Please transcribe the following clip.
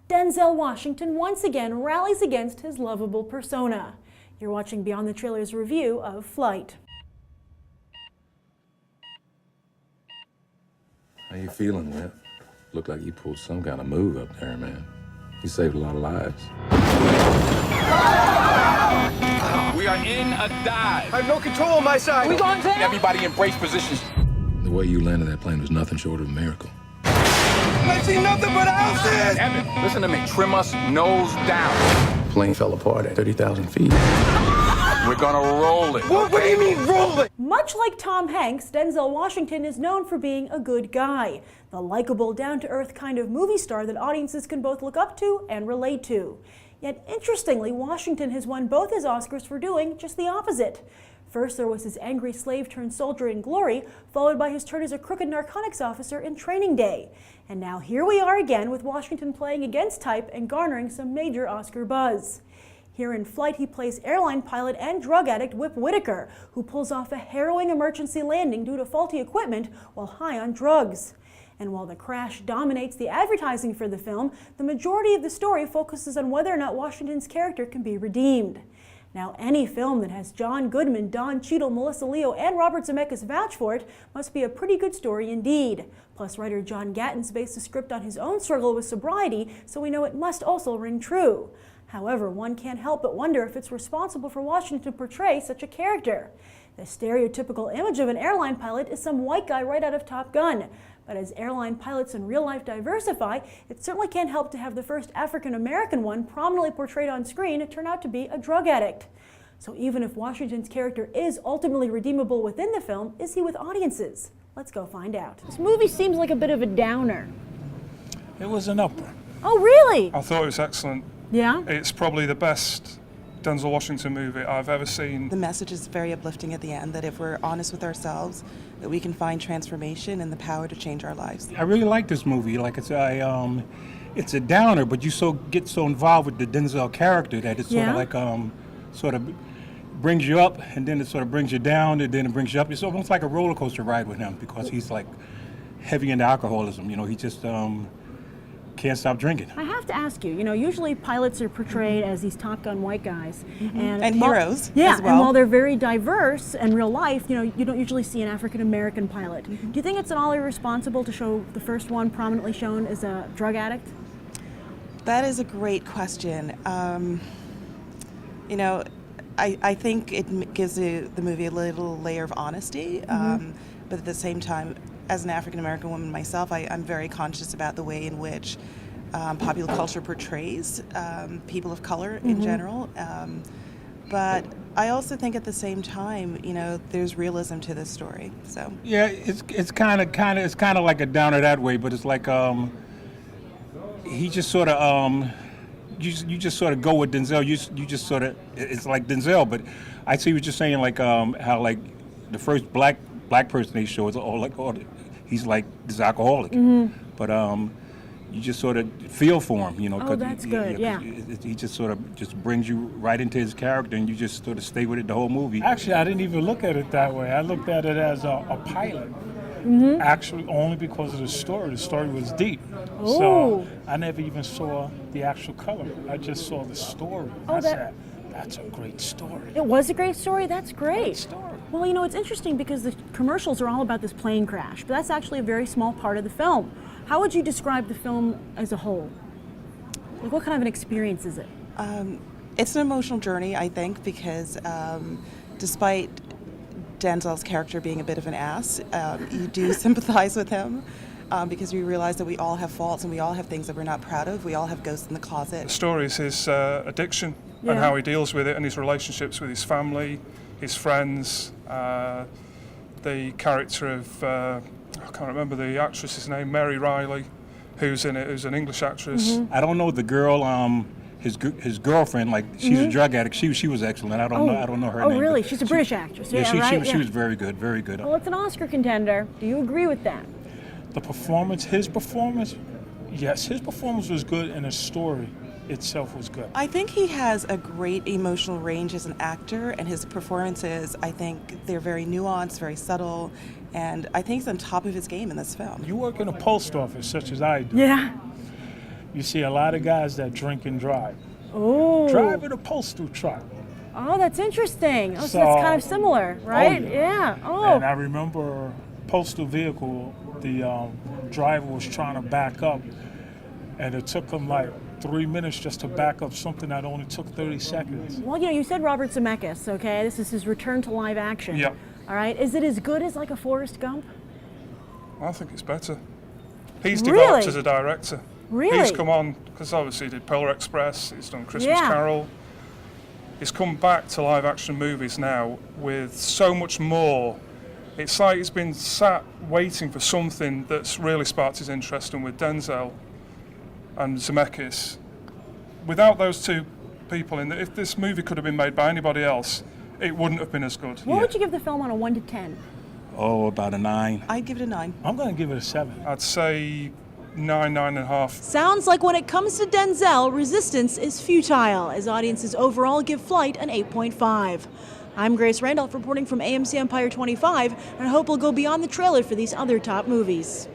Denzel Washington once again rallies against his lovable persona. You're watching Beyond the Trailers review of Flight. How you feeling, Whip? Looked like you pulled some kind of move up there, man. You saved a lot of lives. We are in a dive. I have no control on my side. We going down? Everybody embrace positions. The way you landed that plane was nothing short of a miracle. I see nothing but houses! Evan, listen to me. Trim us nose down. Plane fell apart at 30,000 feet. We're gonna roll it. What do you mean, roll it? Much like Tom Hanks, Denzel Washington is known for being a good guy, the likable, down-to-earth kind of movie star that audiences can both look up to and relate to. Yet, interestingly, Washington has won both his Oscars for doing just the opposite. First, there was his angry slave-turned-soldier in Glory, followed by his turn as a crooked narcotics officer in Training Day. And now here we are again with Washington playing against type and garnering some major Oscar buzz. Here in Flight, he plays airline pilot and drug addict Whip Whitaker, who pulls off a harrowing emergency landing due to faulty equipment while high on drugs. And while the crash dominates the advertising for the film, the majority of the story focuses on whether or not Washington's character can be redeemed. Now, any film that has John Goodman, Don Cheadle, Melissa Leo, and Robert Zemeckis vouch for it must be a pretty good story indeed. Plus, writer John Gatton's based the script on his own struggle with sobriety, so we know it must also ring true. However, one can't help but wonder if it's responsible for Washington to portray such a character. The stereotypical image of an airline pilot is some white guy right out of Top Gun. But as airline pilots in real life diversify, it certainly can't help to have the first African-American one prominently portrayed on screen turn out to be a drug addict. So even if Washington's character is ultimately redeemable within the film, is he with audiences? Let's go find out. This movie seems like a bit of a downer. It was an upper. Oh, really? I thought it was excellent. Yeah? It's probably the best Denzel Washington movie I've ever seen. The message is very uplifting at the end, that if we're honest with ourselves, that we can find transformation and the power to change our lives. I really like this movie. Like it's a downer, but you get so involved with the Denzel character that it's sort of like sort of brings you up, and then it sort of brings you down, and then it brings you up. It's almost like a roller coaster ride with him because he's like heavy into alcoholism. You know, he just can't stop drinking. I have to ask you, usually pilots are portrayed as these Top Gun white guys. And heroes yeah, as well. And while they're very diverse in real life, you don't usually see an African-American pilot. Do you think it's at all irresponsible to show the first one prominently shown as a drug addict? That is a great question. I think it gives the movie a little layer of honesty, but at the same time, as an African-American woman myself, I'm very conscious about the way in which popular culture portrays people of color in general. But I also think at the same time, there's realism to this story. So yeah, it's kind of like a downer that way, but it's like he just sort of you just sort of go with Denzel. You just sort of, it's like Denzel, but I see what you're saying, like how like the first black person they show is he's like this alcoholic, but you just sort of feel for him, Oh, that's good. Yeah. He just sort of just brings you right into his character, and you just sort of stay with it the whole movie. Actually, I didn't even look at it that way. I looked at it as a pilot. Actually, only because of the story. The story was deep. Oh. So I never even saw the actual color. I just saw the story. Oh, I said, that's a great story. It was a great story? That's great. Great story. Well, it's interesting because the commercials are all about this plane crash, but that's actually a very small part of the film. How would you describe the film as a whole? Like, what kind of an experience is it? It's an emotional journey, I think, because despite Denzel's character being a bit of an ass, you do sympathize with him because you realize that we all have faults and we all have things that we're not proud of. We all have ghosts in the closet. The story is his addiction and how he deals with it, and his relationships with his family, his friends, the character of, I can't remember the actress's name, Mary Riley, who's in it, who's an English actress. I don't know the girl, his girlfriend, like she's a drug addict. She was excellent. I don't know her name. Oh, really? She's a British actress. Yeah, right? she was very good, very good. Well, it's an Oscar contender. Do you agree with that? The performance, his performance, yes, his performance was good, and his story itself was good. I think he has a great emotional range as an actor, and his performances, I think they're very nuanced, very subtle, and I think he's on top of his game in this film. You work in a post office, such as I do. Yeah. you see a lot of guys that drink and drive. Oh. Driving a postal truck. Oh, that's interesting. Oh, so So- that's kind of similar, right? yeah. Oh. And I remember postal vehicle, the driver was trying to back up, and it took him like 3 minutes just to back up something that only took 30 seconds. Well, you know, you said Robert Zemeckis, okay? This is his return to live action. Yep. All right. Is it as good as like a Forrest Gump? I think it's better. He's Really? developed as a director. Really? He's come on, because obviously he did Polar Express, he's done Christmas Yeah. Carol. He's come back to live action movies now with so much more. It's like he's been sat waiting for something that's really sparked his interest, and with Denzel and Zemeckis, without those two people in if this movie could have been made by anybody else, it wouldn't have been as good. What would you give the film on a 1 to 10? Oh, about a 9. I'd give it a 9. I'm going to give it a 7. I'd say 9, 9.5. Sounds like when it comes to Denzel, resistance is futile, as audiences overall give Flight an 8.5. I'm Grace Randolph reporting from AMC Empire 25, and I hope we'll go beyond the trailer for these other top movies.